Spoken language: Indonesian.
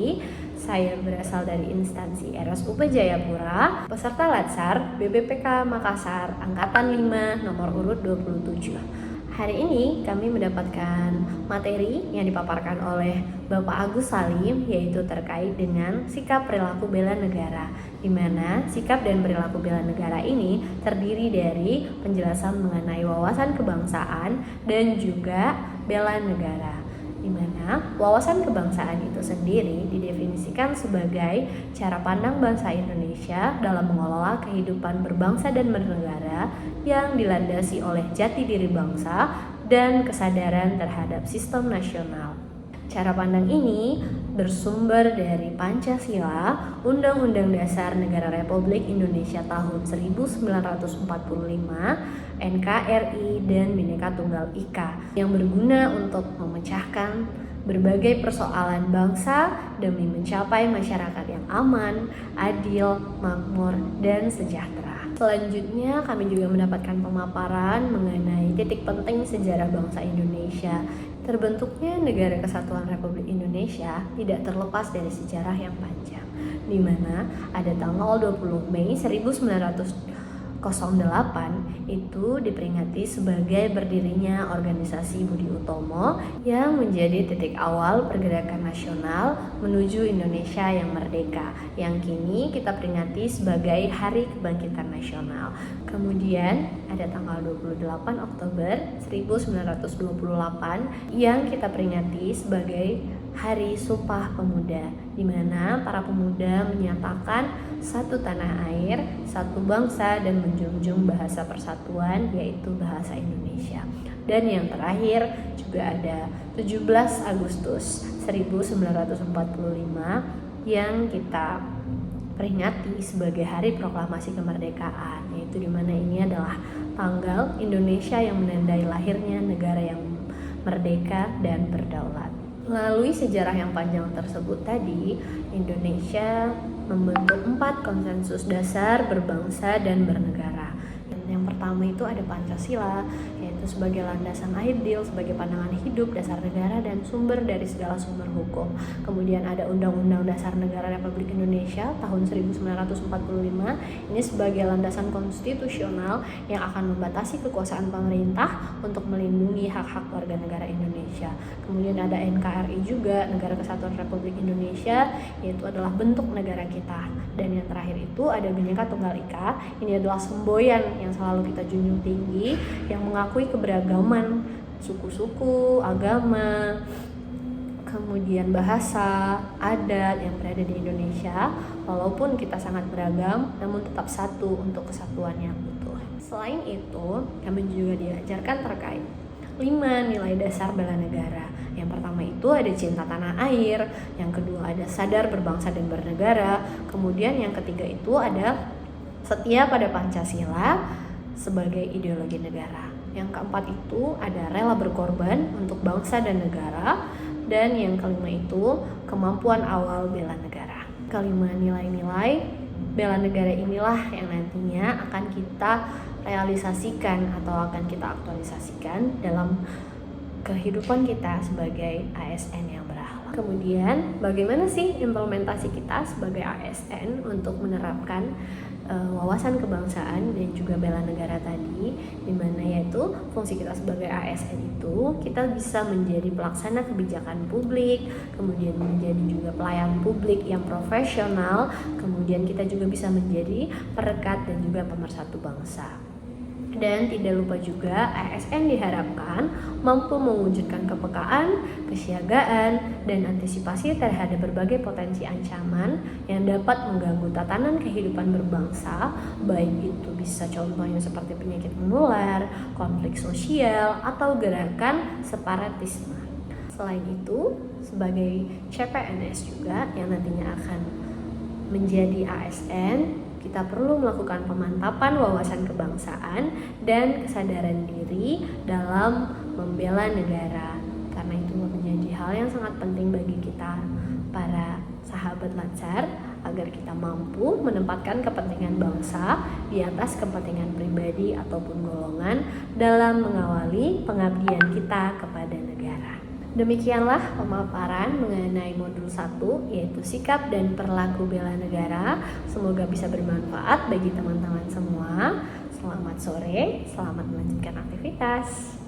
Sari. Saya berasal dari instansi RSUP Jayapura, peserta Latsar BPPK Makassar Angkatan 5 nomor urut 27. Hari ini kami mendapatkan materi yang dipaparkan oleh Bapak Agus Salim, yaitu terkait dengan sikap perilaku bela negara, di mana sikap dan perilaku bela negara ini terdiri dari penjelasan mengenai wawasan kebangsaan dan juga bela negara, di mana wawasan kebangsaan itu sendiri didefinisikan sebagai cara pandang bangsa Indonesia dalam mengelola kehidupan berbangsa dan bernegara yang dilandasi oleh jati diri bangsa dan kesadaran terhadap sistem nasional. Cara pandang ini bersumber dari Pancasila, Undang-Undang Dasar Negara Republik Indonesia tahun 1945, NKRI, dan Bhinneka Tunggal Ika yang berguna untuk memecahkan berbagai persoalan bangsa demi mencapai masyarakat yang aman, adil, makmur, dan sejahtera. Selanjutnya kami juga mendapatkan pemaparan mengenai titik penting sejarah bangsa Indonesia. Terbentuknya Negara Kesatuan Republik Indonesia tidak terlepas dari sejarah yang panjang, di mana ada tanggal 20 Mei 1908 itu diperingati sebagai berdirinya Organisasi Budi Utomo yang menjadi titik awal pergerakan nasional menuju Indonesia yang merdeka, yang kini kita peringati sebagai Hari Kebangkitan Nasional. Kemudian ada tanggal 28 Oktober 1928 yang kita peringati sebagai Hari Sumpah Pemuda, di mana para pemuda menyatakan satu tanah air, satu bangsa, dan menjunjung bahasa persatuan, yaitu bahasa Indonesia. Dan yang terakhir juga ada 17 Agustus 1945 yang kita peringati sebagai Hari Proklamasi Kemerdekaan, yaitu di mana ini adalah tanggal Indonesia yang menandai lahirnya negara yang merdeka dan berdaulat. Melalui sejarah yang panjang tersebut tadi, Indonesia membentuk 4 konsensus dasar berbangsa dan bernegara. Yang pertama itu ada Pancasila, yaitu sebagai landasan ideal, sebagai pandangan hidup, dasar negara, dan sumber dari segala sumber hukum. Kemudian ada Undang-Undang Dasar Negara Republik Indonesia tahun 1945, ini sebagai landasan konstitusional yang akan membatasi kekuasaan pemerintah untuk melindungi hak-hak warga negara Indonesia. Kemudian ada NKRI juga, Negara Kesatuan Republik Indonesia, yaitu adalah bentuk negara kita. Dan yang terakhir itu ada Bhinneka Tunggal Ika, ini adalah semboyan yang selalu kita junjung tinggi, yang mengakui keberagaman suku-suku, agama, kemudian bahasa, adat yang berada di Indonesia. Walaupun kita sangat beragam, namun tetap satu untuk kesatuan yang utuh. Selain itu, kami juga diajarkan terkait 5 nilai dasar bela negara. Yang pertama itu ada cinta tanah air, yang kedua ada sadar berbangsa dan bernegara, kemudian yang ketiga itu ada setia pada Pancasila sebagai ideologi negara. Yang keempat itu ada rela berkorban untuk bangsa dan negara, dan yang kelima itu kemampuan awal bela negara. Kelima nilai-nilai bela negara inilah yang nantinya akan kita realisasikan atau akan kita aktualisasikan dalam kehidupan kita sebagai ASN yang berakhlak. Kemudian bagaimana sih implementasi kita sebagai ASN untuk menerapkan wawasan kebangsaan dan juga bela negara tadi, dimana yaitu fungsi kita sebagai ASN itu kita bisa menjadi pelaksana kebijakan publik, kemudian menjadi juga pelayan publik yang profesional, kemudian kita juga bisa menjadi perekat dan juga pemersatu bangsa. Dan tidak lupa juga ASN diharapkan mampu mewujudkan kepekaan, kesiagaan, dan antisipasi terhadap berbagai potensi ancaman yang dapat mengganggu tatanan kehidupan berbangsa, baik itu bisa contohnya seperti penyakit menular, konflik sosial, atau gerakan separatisme. Selain itu, sebagai CPNS juga yang nantinya akan menjadi ASN, kita perlu melakukan pemantapan wawasan kebangsaan dan kesadaran diri dalam membela negara. Karena itu menjadi hal yang sangat penting bagi kita para sahabat Latsar agar kita mampu menempatkan kepentingan bangsa di atas kepentingan pribadi ataupun golongan dalam mengawali pengabdian kita kepada negara. Demikianlah pemaparan mengenai modul 1, yaitu sikap dan perilaku bela negara. Semoga bisa bermanfaat bagi teman-teman semua. Selamat sore, selamat melanjutkan aktivitas.